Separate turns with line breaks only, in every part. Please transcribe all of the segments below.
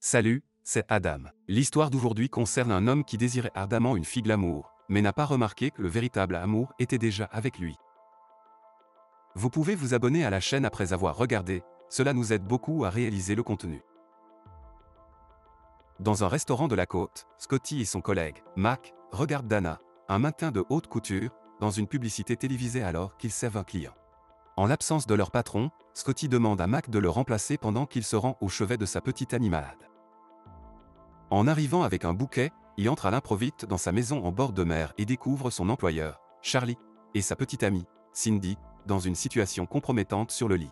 Salut, c'est Adam. L'histoire d'aujourd'hui concerne un homme qui désirait ardemment une fille glamour, mais n'a pas remarqué que le véritable amour était déjà avec lui. Vous pouvez vous abonner à la chaîne après avoir regardé, cela nous aide beaucoup à réaliser le contenu. Dans un restaurant de la côte, Scotty et son collègue, Mac, regardent Dana, un mannequin de haute couture, dans une publicité télévisée alors qu'ils servent un client. En l'absence de leur patron, Scotty demande à Mac de le remplacer pendant qu'il se rend au chevet de sa petite amie malade. En arrivant avec un bouquet, il entre à l'improviste dans sa maison en bord de mer et découvre son employeur, Charlie, et sa petite amie, Cindy, dans une situation compromettante sur le lit.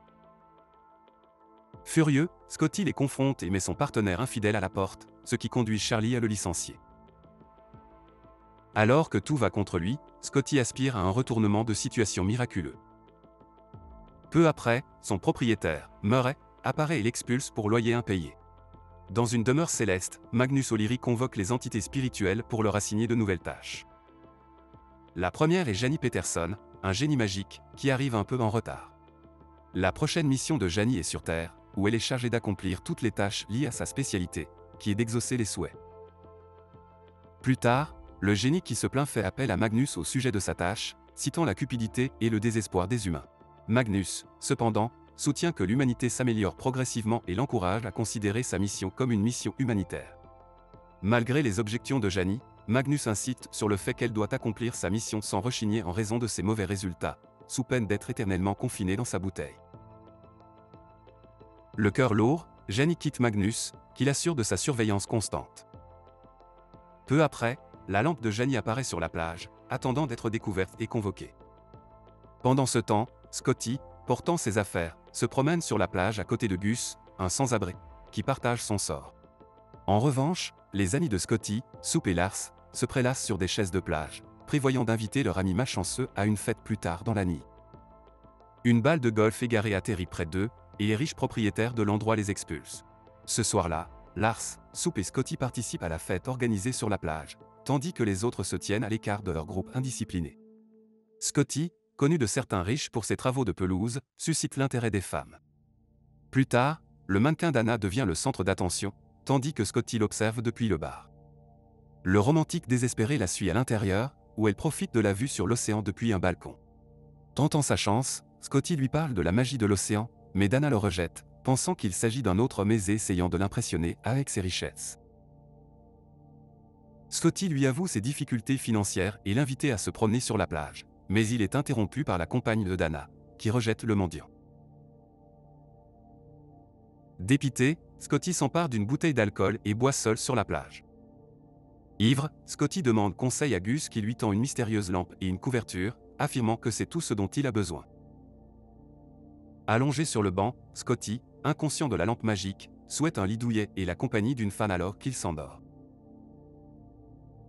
Furieux, Scotty les confronte et met son partenaire infidèle à la porte, ce qui conduit Charlie à le licencier. Alors que tout va contre lui, Scotty aspire à un retournement de situation miraculeux. Peu après, son propriétaire, Murray, apparaît et l'expulse pour loyer impayé. Dans une demeure céleste, Magnus O'Leary convoque les entités spirituelles pour leur assigner de nouvelles tâches. La première est Janie Peterson, un génie magique, qui arrive un peu en retard. La prochaine mission de Janie est sur Terre, où elle est chargée d'accomplir toutes les tâches liées à sa spécialité, qui est d'exaucer les souhaits. Plus tard, le génie qui se plaint fait appel à Magnus au sujet de sa tâche, citant la cupidité et le désespoir des humains. Magnus, cependant, soutient que l'humanité s'améliore progressivement et l'encourage à considérer sa mission comme une mission humanitaire. Malgré les objections de Janie, Magnus insiste sur le fait qu'elle doit accomplir sa mission sans rechigner en raison de ses mauvais résultats, sous peine d'être éternellement confinée dans sa bouteille. Le cœur lourd, Janie quitte Magnus, qui l'assure de sa surveillance constante. Peu après, la lampe de Janie apparaît sur la plage, attendant d'être découverte et convoquée. Pendant ce temps, Scotty, portant ses affaires, se promène sur la plage à côté de Gus, un sans-abri, qui partage son sort. En revanche, les amis de Scotty, Soup et Lars, se prélassent sur des chaises de plage, prévoyant d'inviter leur ami malchanceux à une fête plus tard dans la nuit. Une balle de golf égarée atterrit près d'eux, et les riches propriétaires de l'endroit les expulsent. Ce soir-là, Lars, Soup et Scotty participent à la fête organisée sur la plage, tandis que les autres se tiennent à l'écart de leur groupe indiscipliné. Scotty, connu de certains riches pour ses travaux de pelouse, suscite l'intérêt des femmes. Plus tard, le mannequin Dana devient le centre d'attention, tandis que Scotty l'observe depuis le bar. Le romantique désespéré la suit à l'intérieur, où elle profite de la vue sur l'océan depuis un balcon. Tentant sa chance, Scotty lui parle de la magie de l'océan, mais Dana le rejette, pensant qu'il s'agit d'un autre homme aisé essayant de l'impressionner avec ses richesses. Scotty lui avoue ses difficultés financières et l'invite à se promener sur la plage, mais il est interrompu par la compagne de Dana, qui rejette le mendiant. Dépité, Scotty s'empare d'une bouteille d'alcool et boit seul sur la plage. Ivre, Scotty demande conseil à Gus qui lui tend une mystérieuse lampe et une couverture, affirmant que c'est tout ce dont il a besoin. Allongé sur le banc, Scotty, inconscient de la lampe magique, souhaite un lit douillet et la compagnie d'une femme alors qu'il s'endort.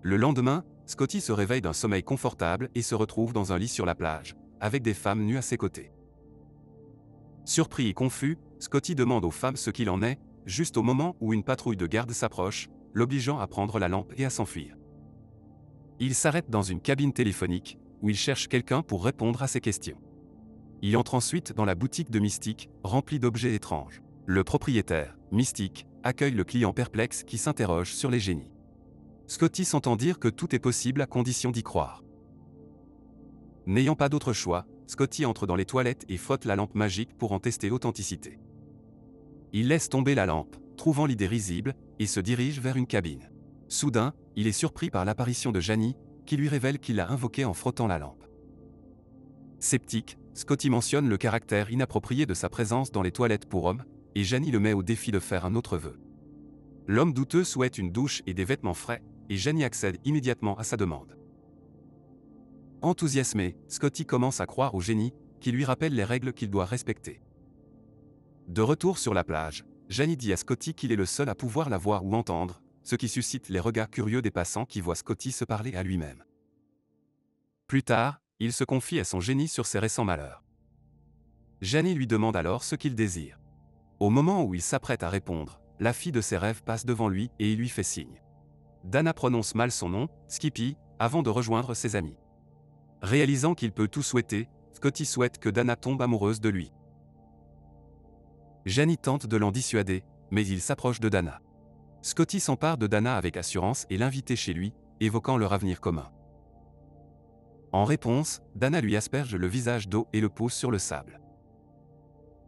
Le lendemain, Scotty se réveille d'un sommeil confortable et se retrouve dans un lit sur la plage, avec des femmes nues à ses côtés. Surpris et confus, Scotty demande aux femmes ce qu'il en est, juste au moment où une patrouille de garde s'approche, l'obligeant à prendre la lampe et à s'enfuir. Il s'arrête dans une cabine téléphonique, où il cherche quelqu'un pour répondre à ses questions. Il entre ensuite dans la boutique de Mystique, remplie d'objets étranges. Le propriétaire, Mystique, accueille le client perplexe qui s'interroge sur les génies. Scotty s'entend dire que tout est possible à condition d'y croire. N'ayant pas d'autre choix, Scotty entre dans les toilettes et frotte la lampe magique pour en tester l'authenticité. Il laisse tomber la lampe, trouvant l'idée risible, et se dirige vers une cabine. Soudain, il est surpris par l'apparition de Janie, qui lui révèle qu'il l'a invoquée en frottant la lampe. Sceptique, Scotty mentionne le caractère inapproprié de sa présence dans les toilettes pour hommes, et Janie le met au défi de faire un autre vœu. L'homme douteux souhaite une douche et des vêtements frais, et Janie accède immédiatement à sa demande. Enthousiasmé, Scotty commence à croire au génie, qui lui rappelle les règles qu'il doit respecter. De retour sur la plage, Janie dit à Scotty qu'il est le seul à pouvoir la voir ou entendre, ce qui suscite les regards curieux des passants qui voient Scotty se parler à lui-même. Plus tard, il se confie à son génie sur ses récents malheurs. Janie lui demande alors ce qu'il désire. Au moment où il s'apprête à répondre, la fille de ses rêves passe devant lui et il lui fait signe. Dana prononce mal son nom, Skippy, avant de rejoindre ses amis. Réalisant qu'il peut tout souhaiter, Scotty souhaite que Dana tombe amoureuse de lui. Janie tente de l'en dissuader, mais il s'approche de Dana. Scotty s'empare de Dana avec assurance et l'invite chez lui, évoquant leur avenir commun. En réponse, Dana lui asperge le visage d'eau et le pose sur le sable.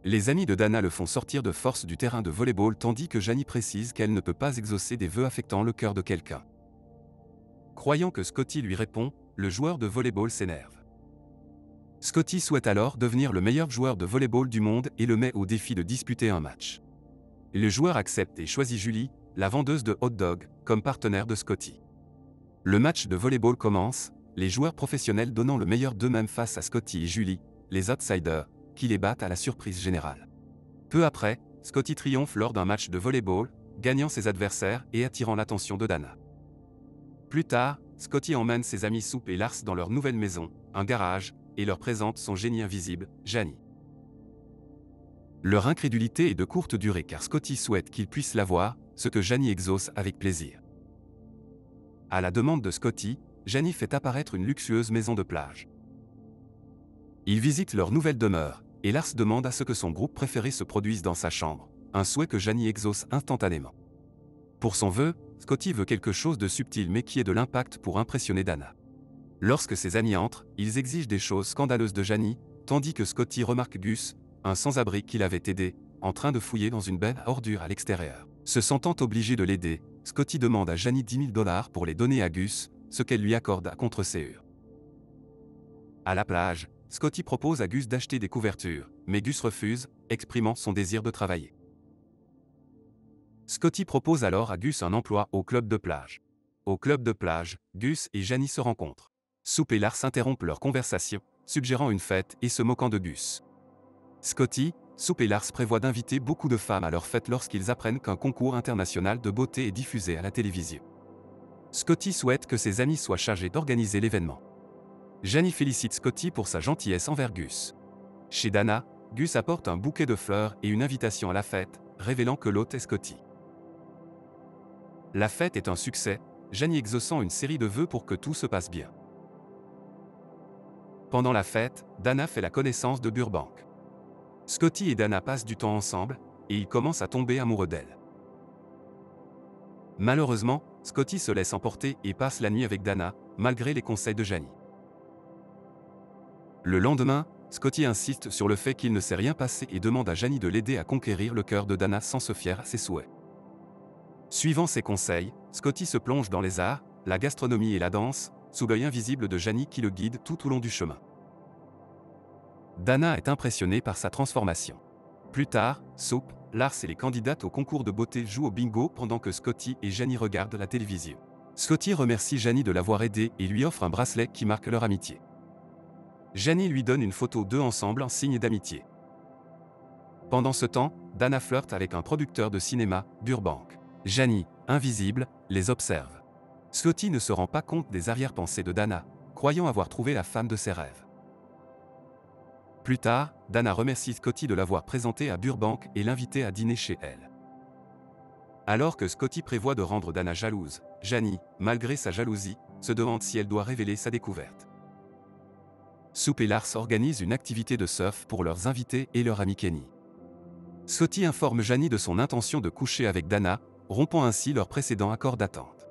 Les amis de Dana le font sortir de force du terrain de volleyball tandis que Janie précise qu'elle ne peut pas exaucer des vœux affectant le cœur de quelqu'un. Croyant que Scotty lui répond, le joueur de volleyball s'énerve. Scotty souhaite alors devenir le meilleur joueur de volleyball du monde et le met au défi de disputer un match. Le joueur accepte et choisit Julie, la vendeuse de hot dog, comme partenaire de Scotty. Le match de volleyball commence, les joueurs professionnels donnant le meilleur d'eux-mêmes face à Scotty et Julie, les outsiders, qui les battent à la surprise générale. Peu après, Scotty triomphe lors d'un match de volleyball, gagnant ses adversaires et attirant l'attention de Dana. Plus tard, Scotty emmène ses amis Soup et Lars dans leur nouvelle maison, un garage, et leur présente son génie invisible, Janie. Leur incrédulité est de courte durée car Scotty souhaite qu'ils puissent la voir, ce que Janie exauce avec plaisir. À la demande de Scotty, Janie fait apparaître une luxueuse maison de plage. Ils visitent leur nouvelle demeure, et Lars demande à ce que son groupe préféré se produise dans sa chambre, un souhait que Janie exauce instantanément. Pour son vœu, Scotty veut quelque chose de subtil mais qui ait de l'impact pour impressionner Dana. Lorsque ses amis entrent, ils exigent des choses scandaleuses de Janie, tandis que Scotty remarque Gus, un sans-abri qu'il avait aidé, en train de fouiller dans une benne à ordures à l'extérieur. Se sentant obligé de l'aider, Scotty demande à Janie $10 000 pour les donner à Gus, ce qu'elle lui accorde à contre-séance. À la plage, Scotty propose à Gus d'acheter des couvertures, mais Gus refuse, exprimant son désir de travailler. Scotty propose alors à Gus un emploi au club de plage. Au club de plage, Gus et Janie se rencontrent. Soup et Lars interrompent leur conversation, suggérant une fête et se moquant de Gus. Scotty, Soup et Lars prévoient d'inviter beaucoup de femmes à leur fête lorsqu'ils apprennent qu'un concours international de beauté est diffusé à la télévision. Scotty souhaite que ses amis soient chargés d'organiser l'événement. Janie félicite Scotty pour sa gentillesse envers Gus. Chez Dana, Gus apporte un bouquet de fleurs et une invitation à la fête, révélant que l'hôte est Scotty. La fête est un succès, Janie exaucant une série de vœux pour que tout se passe bien. Pendant la fête, Dana fait la connaissance de Burbank. Scotty et Dana passent du temps ensemble, et ils commencent à tomber amoureux d'elle. Malheureusement, Scotty se laisse emporter et passe la nuit avec Dana, malgré les conseils de Janie. Le lendemain, Scotty insiste sur le fait qu'il ne s'est rien passé et demande à Janie de l'aider à conquérir le cœur de Dana sans se fier à ses souhaits. Suivant ses conseils, Scotty se plonge dans les arts, la gastronomie et la danse, sous l'œil invisible de Janie qui le guide tout au long du chemin. Dana est impressionnée par sa transformation. Plus tard, Soup, Lars et les candidates au concours de beauté jouent au bingo pendant que Scotty et Janie regardent la télévision. Scotty remercie Janie de l'avoir aidé et lui offre un bracelet qui marque leur amitié. Janie lui donne une photo d'eux ensemble en signe d'amitié. Pendant ce temps, Dana flirte avec un producteur de cinéma, Burbank. Janie, invisible, les observe. Scotty ne se rend pas compte des arrière-pensées de Dana, croyant avoir trouvé la femme de ses rêves. Plus tard, Dana remercie Scotty de l'avoir présenté à Burbank et l'inviter à dîner chez elle. Alors que Scotty prévoit de rendre Dana jalouse, Janie, malgré sa jalousie, se demande si elle doit révéler sa découverte. Soup et Lars organisent une activité de surf pour leurs invités et leur ami Kenny. Scotty informe Janie de son intention de coucher avec Dana, rompant ainsi leur précédent accord d'attente.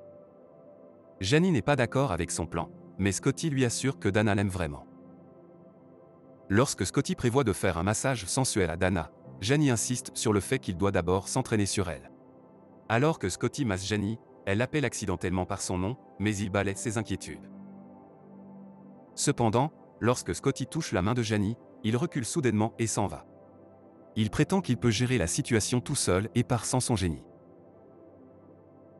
Janie n'est pas d'accord avec son plan, mais Scotty lui assure que Dana l'aime vraiment. Lorsque Scotty prévoit de faire un massage sensuel à Dana, Janie insiste sur le fait qu'il doit d'abord s'entraîner sur elle. Alors que Scotty masse Janie, elle l'appelle accidentellement par son nom, mais il balaie ses inquiétudes. Cependant, lorsque Scotty touche la main de Janie, il recule soudainement et s'en va. Il prétend qu'il peut gérer la situation tout seul et part sans son génie.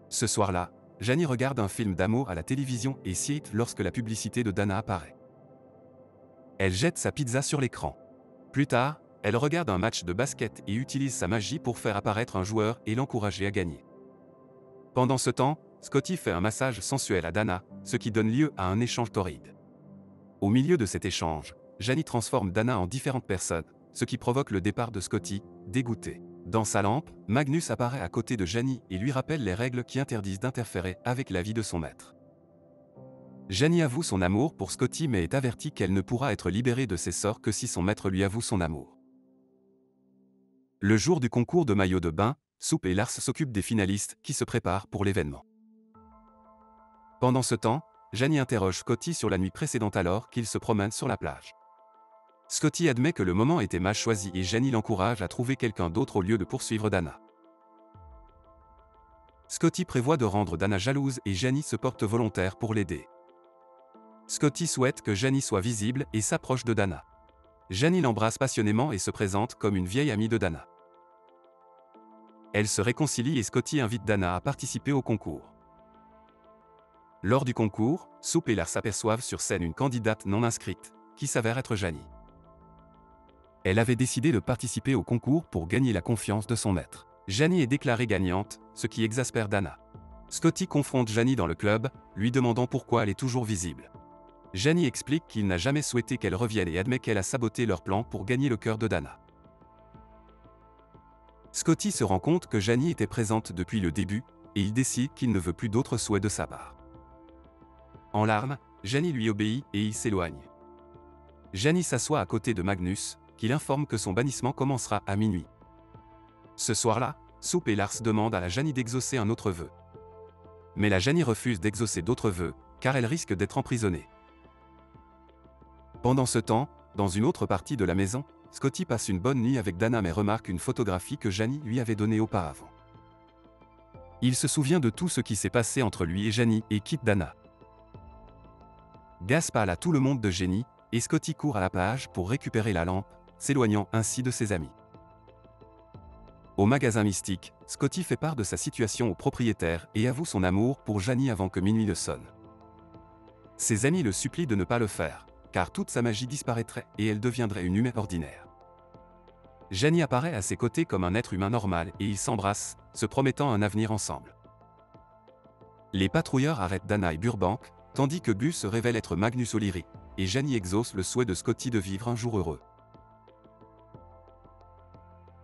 Ce soir-là, Janie regarde un film d'amour à la télévision et s'irrite lorsque la publicité de Dana apparaît. Elle jette sa pizza sur l'écran. Plus tard, elle regarde un match de basket et utilise sa magie pour faire apparaître un joueur et l'encourager à gagner. Pendant ce temps, Scotty fait un massage sensuel à Dana, ce qui donne lieu à un échange torride. Au milieu de cet échange, Janie transforme Dana en différentes personnes, ce qui provoque le départ de Scotty, dégoûté. Dans sa lampe, Magnus apparaît à côté de Janie et lui rappelle les règles qui interdisent d'interférer avec la vie de son maître. Janie avoue son amour pour Scotty mais est avertie qu'elle ne pourra être libérée de ses sorts que si son maître lui avoue son amour. Le jour du concours de maillot de bain, Soupe et Lars s'occupent des finalistes qui se préparent pour l'événement. Pendant ce temps, Janie interroge Scotty sur la nuit précédente alors qu'ils se promènent sur la plage. Scotty admet que le moment était mal choisi et Janie l'encourage à trouver quelqu'un d'autre au lieu de poursuivre Dana. Scotty prévoit de rendre Dana jalouse et Janie se porte volontaire pour l'aider. Scotty souhaite que Janie soit visible et s'approche de Dana. Janie l'embrasse passionnément et se présente comme une vieille amie de Dana. Elle se réconcilie et Scotty invite Dana à participer au concours. Lors du concours, Soupe et Lars aperçoivent sur scène une candidate non inscrite, qui s'avère être Janie. Elle avait décidé de participer au concours pour gagner la confiance de son maître. Janie est déclarée gagnante, ce qui exaspère Dana. Scotty confronte Janie dans le club, lui demandant pourquoi elle est toujours visible. Janie explique qu'il n'a jamais souhaité qu'elle revienne et admet qu'elle a saboté leur plan pour gagner le cœur de Dana. Scotty se rend compte que Janie était présente depuis le début, et il décide qu'il ne veut plus d'autres souhaits de sa part. En larmes, Janie lui obéit et il s'éloigne. Janie s'assoit à côté de Magnus, qui l'informe que son bannissement commencera à minuit. Ce soir-là, Soupe et Lars demandent à la Janie d'exaucer un autre vœu. Mais la Janie refuse d'exaucer d'autres vœux, car elle risque d'être emprisonnée. Pendant ce temps, dans une autre partie de la maison, Scotty passe une bonne nuit avec Dana mais remarque une photographie que Janie lui avait donnée auparavant. Il se souvient de tout ce qui s'est passé entre lui et Janie et quitte Dana. Gas parle à tout le monde de Janie, et Scotty court à la plage pour récupérer la lampe, s'éloignant ainsi de ses amis. Au magasin mystique, Scotty fait part de sa situation au propriétaire et avoue son amour pour Janie avant que minuit ne sonne. Ses amis le supplient de ne pas le faire, car toute sa magie disparaîtrait et elle deviendrait une humaine ordinaire. Janie apparaît à ses côtés comme un être humain normal et ils s'embrassent, se promettant un avenir ensemble. Les patrouilleurs arrêtent Dana et Burbank, tandis que Gus se révèle être Magnus O'Leary, et Janie exauce le souhait de Scotty de vivre un jour heureux.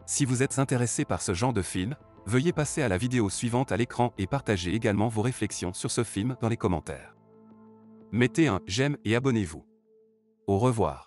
Si vous êtes intéressé par ce genre de film, veuillez passer à la vidéo suivante à l'écran et partagez également vos réflexions sur ce film dans les commentaires. Mettez un j'aime et abonnez-vous. Au revoir.